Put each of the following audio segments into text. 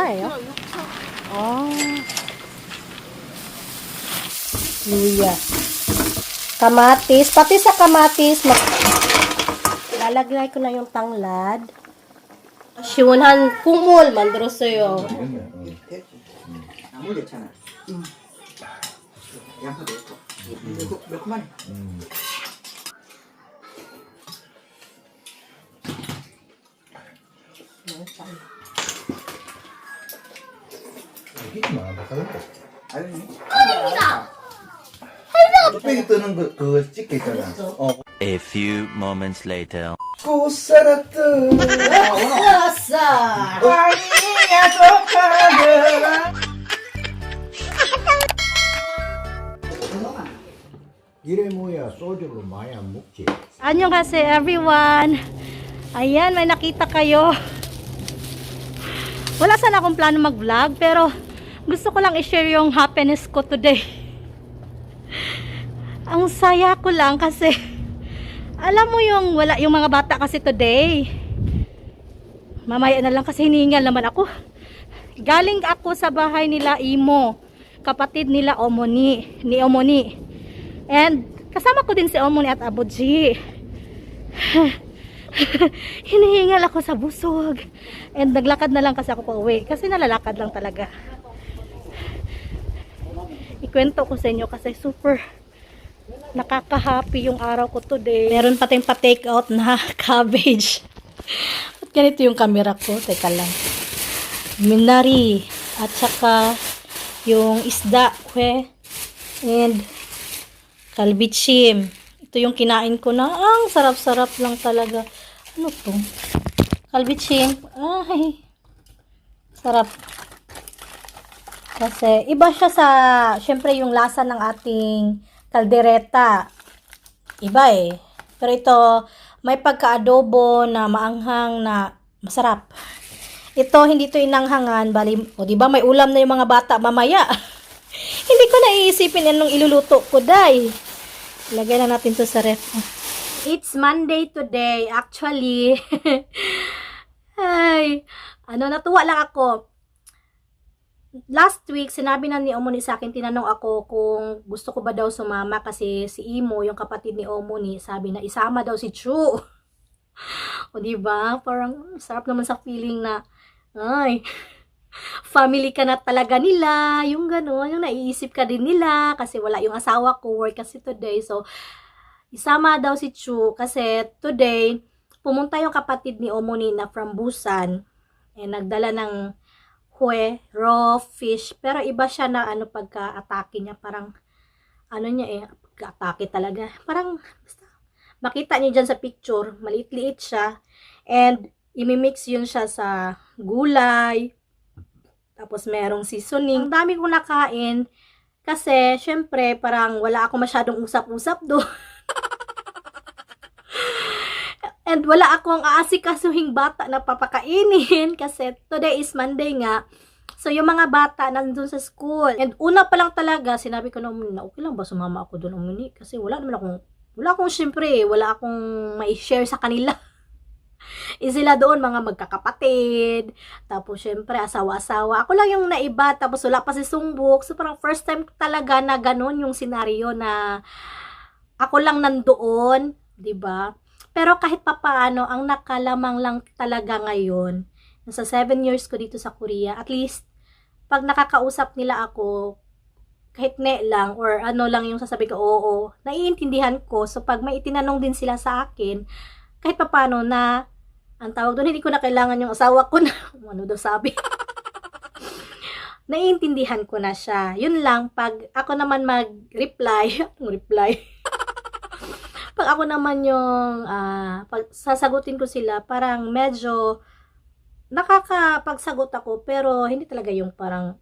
육차예요? Luya. Kamatis. Pati sa kamatis, lalagay ko na yung tanglad. 시원한 국물 만들었어요. 아무 괜찮아. 양파도 있고. 매콤하네. 뚝배기 뜨는 그거 찍혀 있잖아. A few moments later. 꽃살았다. 왕이야 좋아하더라. 이래 뭐야 소주로 많이 안 먹지. Annyeonghaseyo everyone. Ayan, may nakita kayo. Wala sana akong plano mag-vlog, pero gusto ko lang i-share yung happiness ko today. Ang saya ko lang kasi alam mo yung wala yung mga bata kasi today. Mamaya na lang kasi hiningal naman ako. Galing ako sa bahay nila Imo, kapatid nila Omoni, ni Omoni. And kasama ko din si Omoni at Abuji. Hinihingal ako sa busog. And naglakad na lang kasi ako pauwi. Kasi nalalakad lang talaga. Ikwento ko sa inyo kasi super nakaka-happy yung araw ko today. Meron pa tayong pa-take out na cabbage. At ganito yung camera ko. Teka lang. Minari. At saka yung isda. And kalbichim. Ito yung kinain ko na. Ang sarap-sarap lang talaga. Ano to? Kalbichim. Ay. Sarap. Kasi iba siya sa, syempre yung lasa ng ating kaldereta. Iba eh. Pero ito, may pagka-adobo na maanghang na masarap. Ito, hindi to inanghangan. Bali, o diba may ulam na yung mga bata mamaya. Hindi ko naiisipin anong iluluto ko, day. Lagay na natin to sa ref. It's Monday today. Actually, ay, natuwa lang ako. Last week, sinabi na ni Omoni sa akin, tinanong ako kung gusto ko ba daw sumama kasi si Imo, yung kapatid ni Omoni, sabi na isama daw si Chu. O diba? Parang sarap naman sa feeling na, ay, family ka na talaga nila, yung gano'n, yung naiisip ka din nila, kasi wala yung asawa ko, work kasi today, so, isama daw si Chu, kasi today, pumunta yung kapatid ni Omoni na from Busan, nagdala ng raw fish, pero iba siya na pagka-atake niya, parang, niya pagka-atake talaga, parang, basta, makita niyo dyan sa picture, maliit-liit siya, and, imimix yun siya sa gulay, tapos merong seasoning. Ang dami kong nakain kasi syempre parang wala ako masyadong usap-usap doon. And wala akong aasikasuhing bata na papakainin kasi today is Monday nga. So yung mga bata nandun sa school. And una pa lang talaga sinabi ko na okay lang ba sumama ako doon umuni kasi wala akong syempre wala akong mai-share sa kanila. Sila doon mga magkakapatid, tapos syempre asawa-asawa, ako lang yung naiba, tapos wala pa si Sungbok, so parang first time talaga na ganun yung senaryo na ako lang nandoon, 'di ba? Pero kahit papaano, ang nakalamang lang talaga ngayon, nasa 7 years ko dito sa Korea, at least pag nakakausap nila ako, kahit lang or lang yung sasabi ko, oo, naiintindihan ko. So pag may itinanong din sila sa akin, kahit papaano na ang tawag doon, hindi ko na kailangan yung asawa ko na, ano daw sabi. Naiintindihan ko na siya. Yun lang, pag ako naman mag-reply, pag ako naman yung, pag sasagutin ko sila, parang medyo nakakapagsagot ako, pero hindi talaga yung parang,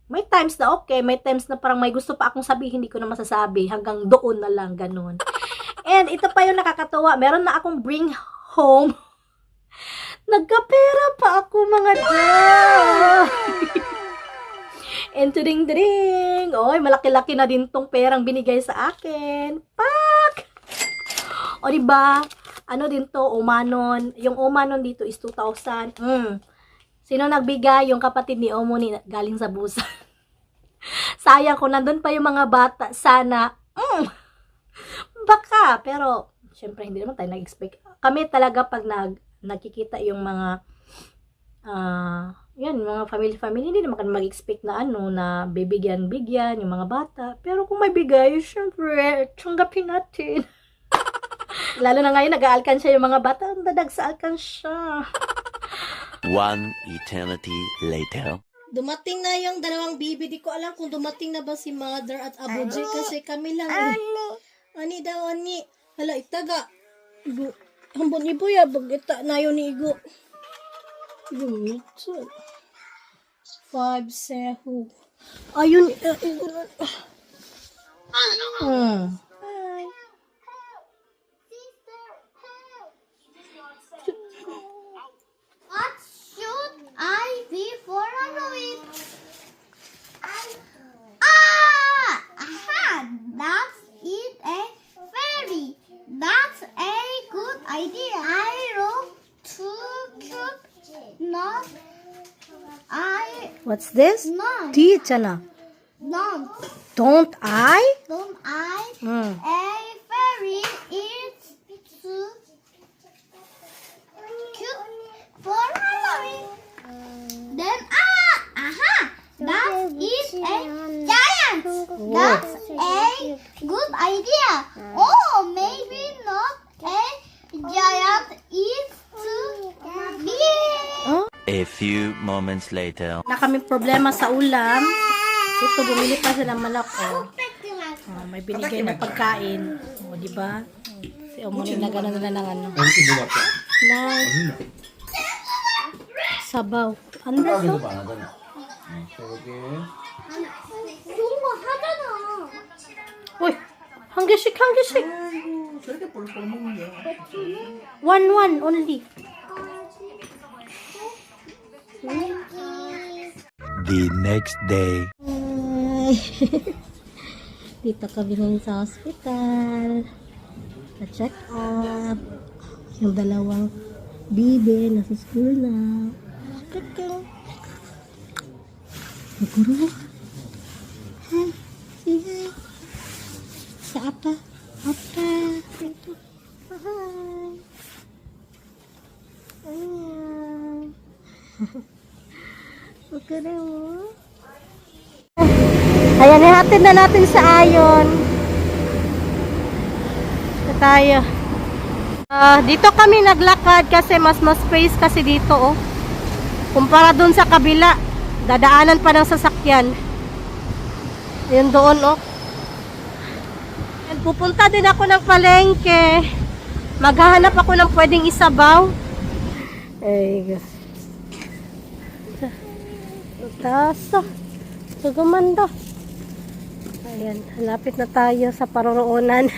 may times na okay, may times na parang may gusto pa akong sabihin, hindi ko na masasabi, hanggang doon na lang, ganun. And ito pa yung nakakatawa, meron na akong bring home. Nagkapera pa ako mga day. And tuding-ding. Oy, malaki-laki na din tong perang binigay sa akin. Pak! O diba? Ano din to, Omanon. Yung Omanon dito is 2,000. Sino nagbigay? Yung kapatid ni Omoni galing sa Busan. Sayang kung nandun pa yung mga bata. Sana, baka. Pero, syempre, hindi naman tayo nag-expect. Kami talaga pag nagkikita yung mga, yan, mga family, hindi naman kami mag-expect na na bibigyan yung mga bata. Pero kung may bigay, syempre, tanggapin natin. Lalo na ngayon, nag-aalkansya yung mga bata. Ang dadag sa alkansya. One eternity later. Dumating na yung dalawang bibi. Di ko alam kung dumating na ba si Mother at Abu J kasi kami lang. Ani daw, ani. Hala, itaga. Igo. Hambon ibo ya. Bagita na yun ni Igo. Igo, mitsul. 5 sehu. Ayun. Igo na. What should I be for Halloween? Aha! That's it, a fairy. That's a good idea. I wrote two cute not. What's this? Not. Chana. Don't I? Don't I? A fairy is too cute for Halloween. Then aha! That is a giant. That's a good idea. Oh, maybe not a giant is too big. A few moments later. Na kaming problema sa ulam. Ito, bumili pa siya ng manok. May binigay na pagkain. O, di ba? Si Omoni na gano'n na ng ano. Na sabaw. Ano ba ito? 좋은 거 하잖아. Uy! 한개씩. 저렇게 뻘뻘 먹는 거야. One only. The next day. Dito kami ngayon sa hospital. Na-check up. Yung dalawang bibi nasa school na. Kakang. Guru. Hi. Say hi. Sa apa? Apa? Ito. Hi. Ayan. Magkara mo. Ayan, ihatid na natin sa Ayon. Ito tayo. Dito kami naglakad kasi mas space kasi dito, oh. Kumpara dun sa kabila, dadaanan pa ng sasakyan. Ayun doon, oh. And pupunta din ako ng palengke. Maghahanap ako ng pwedeng isabaw. Ay, taso. Gumanda. Ayan, halapit na tayo sa paroroonan.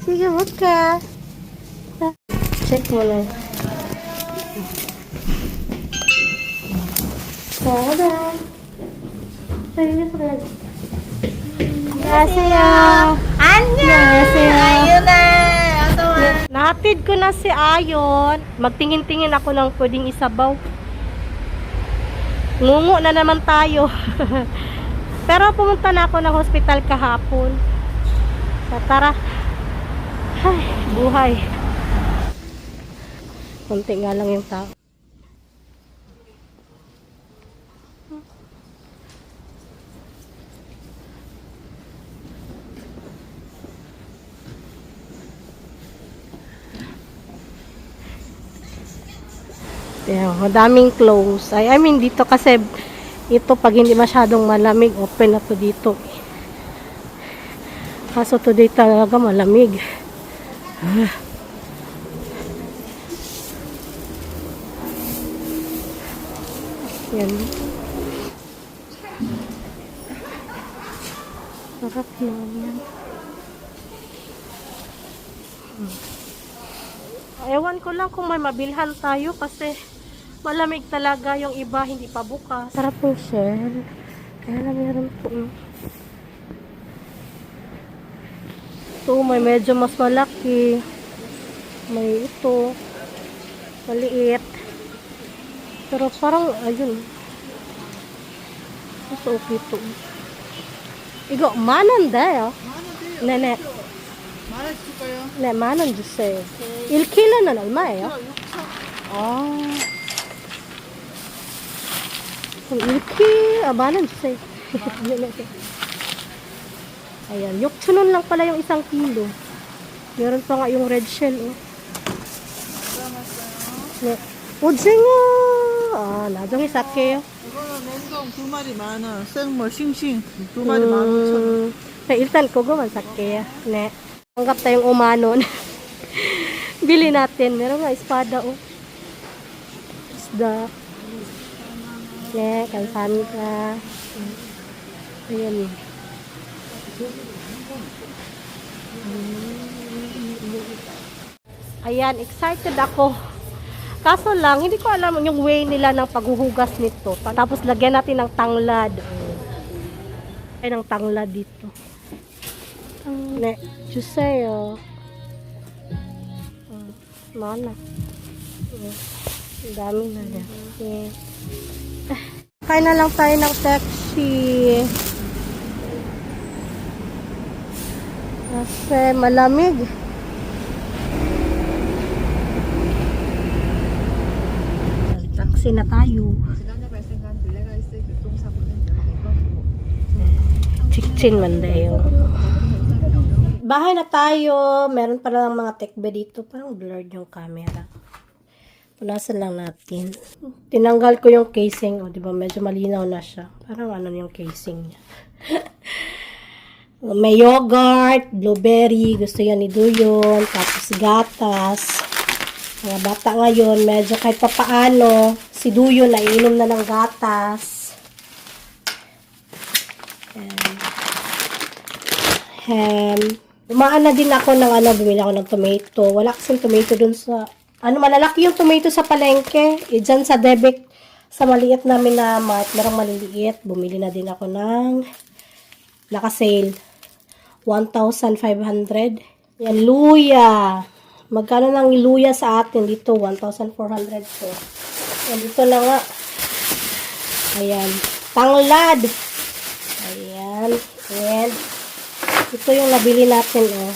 Sige, wag ka. Check mo lang. Tada! Annyeonghaseyo! Annyeonghaseyo! Ayun na! Nahatid ko na si Ayon. Magtingin-tingin ako ng pwedeng isabaw. Ngungu na naman tayo. Pero pumunta na ako ng hospital kahapon. So, tara. Ay, buhay. Kunti nga lang yung tao. Ayan, madaming close. I mean, dito kasi ito pag hindi masyadong malamig, open na to dito. Kaso today talaga malamig. Yan. Sarap naman. Ewan ko lang kung may mabilhan tayo kasi malamig talaga, yung iba hindi pa bukas. Sarap yung shell. Kaya na meron po. Ito, may medyo mas malaki. May ito. Maliit. Pero parang, ayun. Mas okay to. 이거 10,000원 돼요. 네네. 말해 줄까요? 네, 10,000원 주세요. 1kg는 얼마예요? 아. 그럼 1kg, 10,000원 주세요. Ayan, 6,000원 lang pala yung isang kilo. Meron pa nga yung red shell, oh. 네. 오징어. 아, 나중에 살게요. 이거는 냉동 2마리 10,000원. 생물 싱싱 2마리 15,000원. 네, 일단 그거만 살게요. 네. Tanggap tayong umanon. Bili natin. Meron nga espada, oh. Isda. 네, 감사합니다. Ayan. Ayan, excited ako. Kaso lang, hindi ko alam yung way nila ng paghuhugas nito. Tapos lagyan natin ng tanglad. Ay, ng tanglad dito. Ne, 주세요. Mana? Ang dami na yan. Okay. Kain na lang tayo ng taxi. Kasi malamig. Taxi na tayo. 지난해 발생한 블랙 아이스 교통사고는 14건. Chichen man dayo. Bahay na tayo. Meron pa lang mga tekbe dito. Parang blurred yung camera. Punasan lang natin. Tinanggal ko yung casing. O, diba? Medyo malinaw na siya. Parang ano yung casing niya. May yogurt, blueberry. Gusto yan ni Duyon. Tapos gatas. Mga bata ngayon, medyo kahit pa paano, si Duyon naiinom na ng gatas. Ham. Dumaan na din ako ng bumili ako ng tomato. Wala kasing tomato dun sa, malalaki yung tomato sa palengke. Dyan sa Debek, sa maliit namin na mart, merong maliliit. Bumili na din ako ng, naka-sale, 1,500. Yan, luya. Magkano ng luya sa atin dito? 1,400 po. Yan, dito na nga. Ayan. Tanglad. Ayan. And, ito yung nabili natin, oh.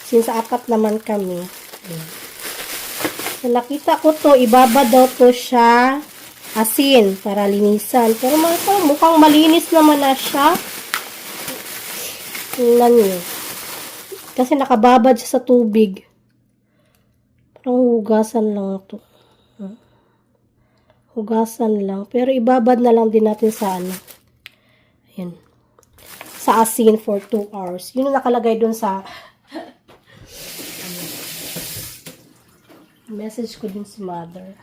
Since 4 naman kami. Ayan. So, nakita ko to, ibaba daw to siya asin para linisan. Pero mukhang malinis naman na siya. Tingnan nyo. Kasi nakababad siya sa tubig. Parang hugasan lang ito. Hugasan lang. Pero ibabad na lang din natin sa Ayan. Sa asin for 2 hours. Yun yung nakalagay dun sa message ko din si mother.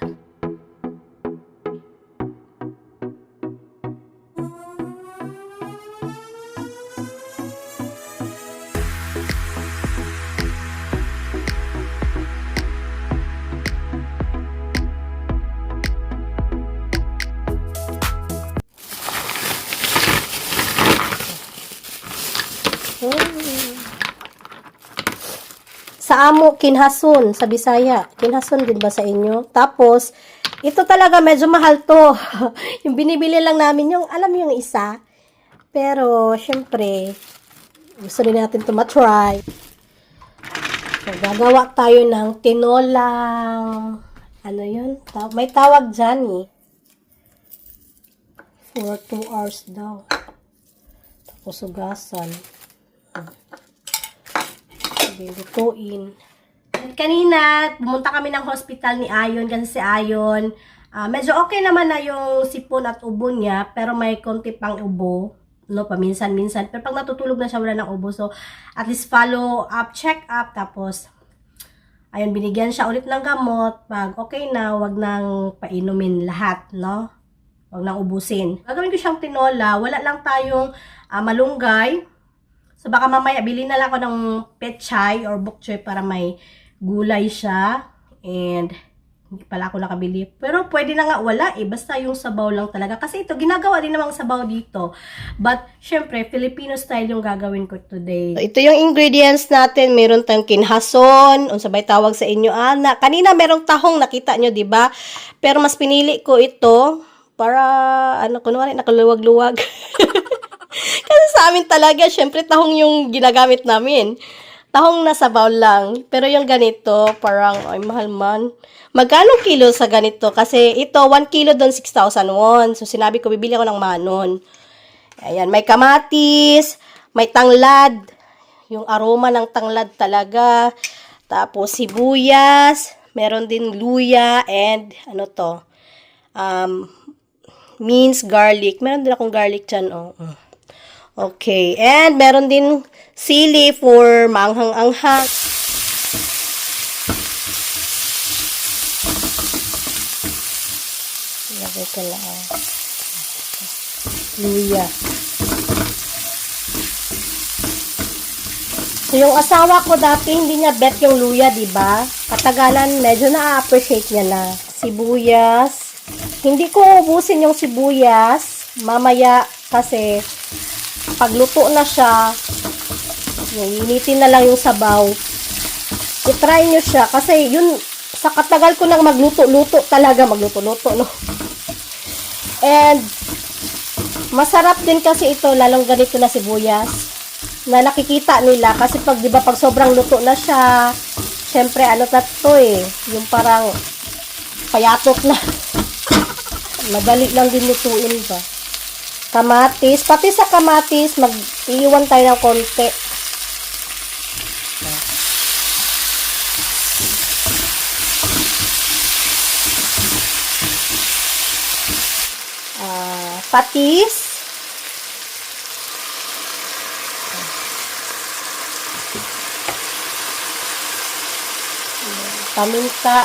Sa amo, kinhason, sa Bisaya. Kinhason din ba sa inyo? Tapos, ito talaga medyo mahal to. Yung binibili lang namin, yung alam yung isa. Pero, syempre, gusto rin natin ito matry. So, gagawa tayo ng tinolang, yun? May tawag dyan eh. For 2 hours daw. Tapos, hugasan. Lutuin. Kanina, pumunta kami ng hospital ni Ayon kasi si Ayon, medyo okay naman na yung sipon at ubo niya, pero may konti pang ubo, no, paminsan-minsan. Pero pag natutulog na siya, wala ng ubo. So, at least follow up, check up, tapos, ayun, binigyan siya ulit ng gamot. Pag okay na, wag nang painumin lahat, no? Wag nang ubusin. Gagawin ko siyang tinola, wala lang tayong malunggay. So, baka mamaya, bilhin na lang ako ng pechay or bok choy para may gulay siya. And, Hindi pala ako nakabili. Pero pwede na nga wala eh. Basta yung sabaw lang talaga. Kasi ito, ginagawa din namang sabaw dito. But, syempre, Filipino style yung gagawin ko today. Ito yung ingredients natin. Meron tayong kinhason. O sabay tawag sa inyo, Ana. Kanina merong tahong nakita nyo, di ba? Pero mas pinili ko ito para, kunwari, nakaluwag-luwag. Kasi sa amin talaga, syempre, tahong yung ginagamit namin. Tahong nasa bowl lang. Pero yung ganito, parang, ay, mahal man. Magkano kilo sa ganito? Kasi ito, 1 kilo doon, 6,000 won. So, sinabi ko, bibili ako ng manon. Ayan, may kamatis, may tanglad. Yung aroma ng tanglad talaga. Tapos, sibuyas. Meron din luya and, minced garlic. Meron din akong garlic dyan, oh. Okay. And, meron din sili for maanghang-anghang. Lagay ko lang. Luya. So, yung asawa ko dati, hindi niya bet yung luya, diba? Katagalan, medyo na-appreciate niya na. Sibuyas. Hindi ko ubusin yung sibuyas. Mamaya, kasi, pagluto na siya, initin na lang yung sabaw. I-try nyo siya. Kasi, yun, sa katagal ko nang magluto-luto talaga. Magluto-luto, no? And, masarap din kasi ito, lalong ganito na sibuyas, na nakikita nila. Kasi pag, di ba, pag sobrang luto na siya, syempre, na to eh, yung parang, payatot na. Madali lang din lutuin ba. Kamatis, pati sa kamatis, mag-iwan tayo ng konti. Patis. Paminta.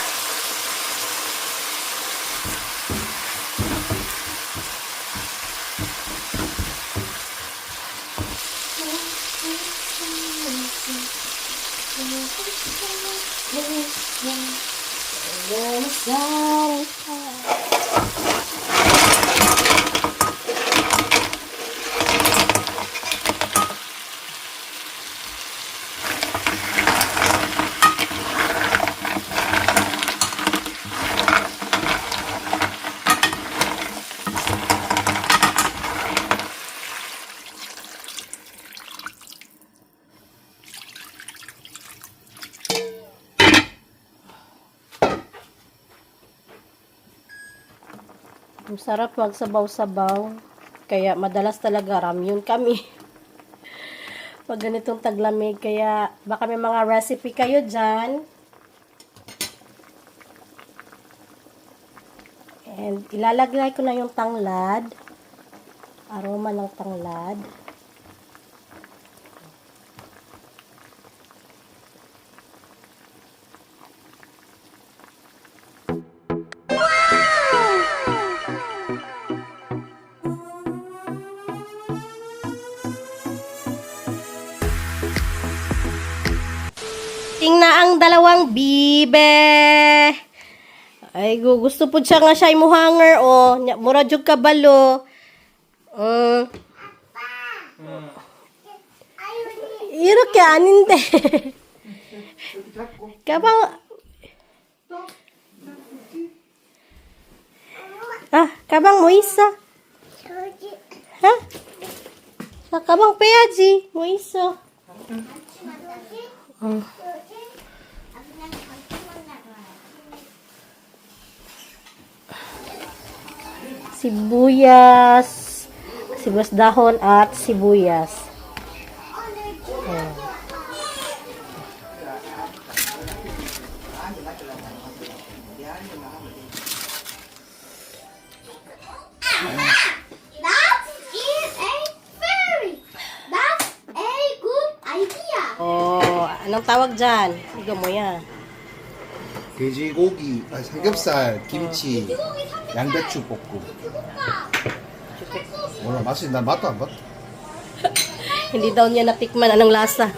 Ang sarap magsabaw-sabaw. Kaya madalas talaga ramyun kami. Pag ganitong taglamig. Kaya baka may mga recipe kayo dyan. And ilalagay ko na yung tanglad. Aroma ng tanglad. Tingnan ang dalawang bibe. Ay, gusto po siya nga siya imuhanger, oh. Mura jud kabalo. Iro kaya aninde. Kabang... kabang mo isa. Ha? Kabang peyaji, mo isa. Sibuyas dahon at sibuyas. Anong tawag dyan? Higo mo yan. 돼지고기, 삼겹살, 김치, 양배추 볶음. 몰라 맛이 나 맛도 안 봤다. Hindi daw niya natikman anong lasa.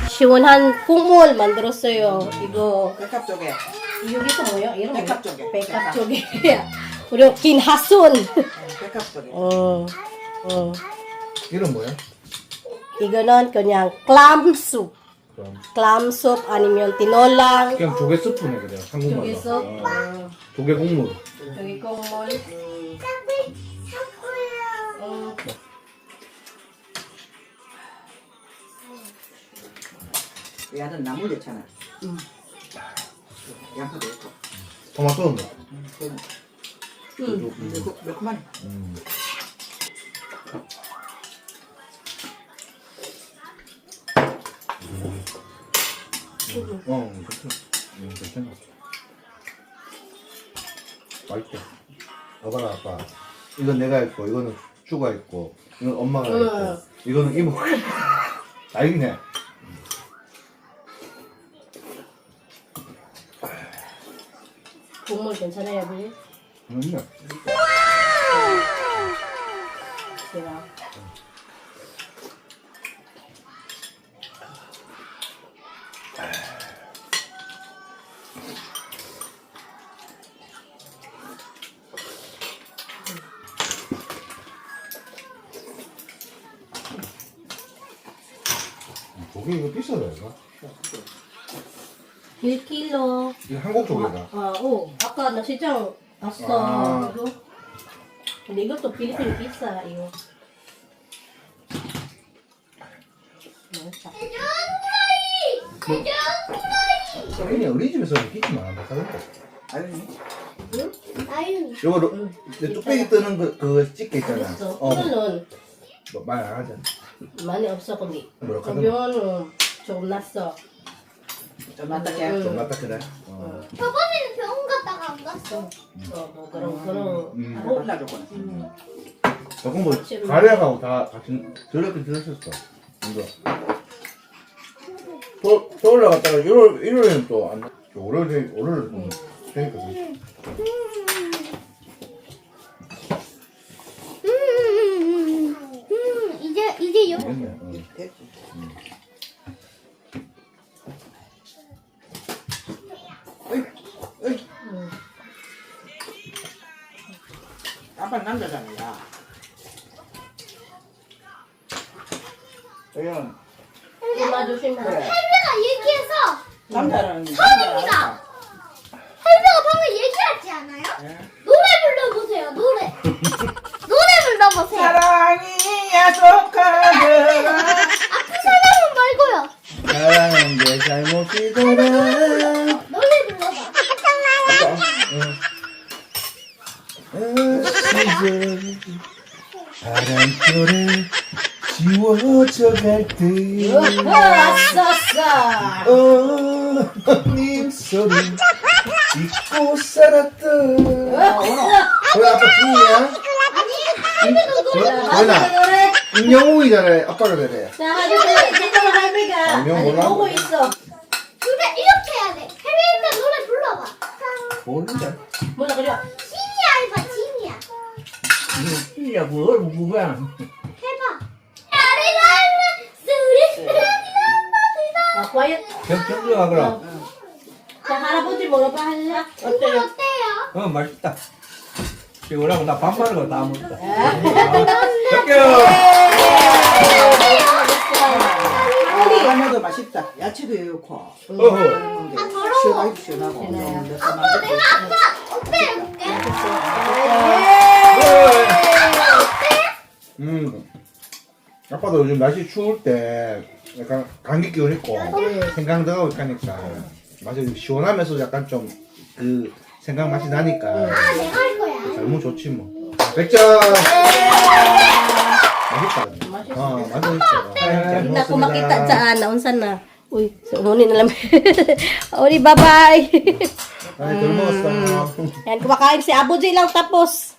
시원한 국물 만들었어요. 이거 백합 쪽에. 여기서 뭐요? 이런 거? 백합 쪽에. 백합 쪽에. 그리고 긴 핫손. 백합 쪽에. 이름 뭐야? 이거는 그냥 클램숲. 클램숲 아니면 티놀랑. 그냥 조개 스프네 그냥 한국말로. 조개숲. 조개 국물. 여기 국물. 얘는 나물 넣잖아. 양파도 있고. 토마토는 뭐? 매콤하네. 괜찮아. 맛있다. 봐봐라 아빠. 이건 내가 있고, 이거는 슈가 있고, 이건 엄마가 있고, 이거는 이모. 다 있네. 국물 괜찮아요, 아버지? 맞네. 제가. 조개 이거 비싸다 이거. 1kg. 이거 한국 조개다. 아까 나 시장 왔어. 아. 이거. 근데 이것도 필리핀 비싸, 이거. 맛있다. 소인이 어린이집에서는 기침만 한다 하던데. 아니. 아유. 요거 내 뚝배기 뜨는 그거 찍게 있잖아. 그랬어. 이거는 말 안 하잖아. 많이 없어, 근데. 뭐라 카든 병원은 조금 났어. 좀 낫다 해. 좀 낫다 그래. 저번에는 병원 갔다가 안 갔어. 뭐 그런. 뭐 올라줬구나. 조금 뭐 가래하고 다 같이 저렇게 들었었어. 이거. 또 올라갔다가 일요일에는 또 안. 월요일에 되니까. 이제 요. 됐지. 어이, 어이. 아빠 남자잖아, 야. 저기는 엄마 조심해. 할배가 얘기해서 남자라는 사람입니다. 할배가 방금 얘기하지 않아요? 노래 불러보세요. 노래. 노래 불러보세요. 사랑이 약속하더라. 아픈 사람은 말고요. 사랑은 내 잘못이더라. 노래 불러봐. 시절 바람결에 지워져 갈 때. 왔었어. 님 소리 잊고 살았던. 왜 아빠 중이야? 할배도 노래. 원아 임영웅이잖아. 아빠가 그래. 자, 하주세. 잠깐만, 할배가. 안녕, 몰라? 보고 있어. 그래 이렇게 해야 돼. 할배 일단 노래 불러봐. 모른다. 몰라, 그래. 진이야 해봐. 진이야. 야, 뭘 뭐야? 해봐. 아리라는 소리. 아, 과연. 경주가 그럼. 자, 할아버지 먹어봐, 할래? 이거 어때요? 어때요? 맛있다. 이거라고 나 밥말은 거다 먹었다. 하나도 맛있다. 야채도 넣고. 어허. 시원하고 시원하고. 아빠 내가 아빠 어때 해볼게. 아빠도 요즘 날씨 추울 때 약간 감기 기운 있고 생강등하고 하니까 맛이 시원하면서 약간 좀 그 생강 맛이 나니까 아 내가 할 거야. 너무 좋지 뭐. 100점. 맛있다. 맛있어. Na kung makita dyan, naunsan na. Uy, so, na lang. Ori, bye-bye. 아니 덜 먹었어. Yan, kumakain si Abu J lang tapos.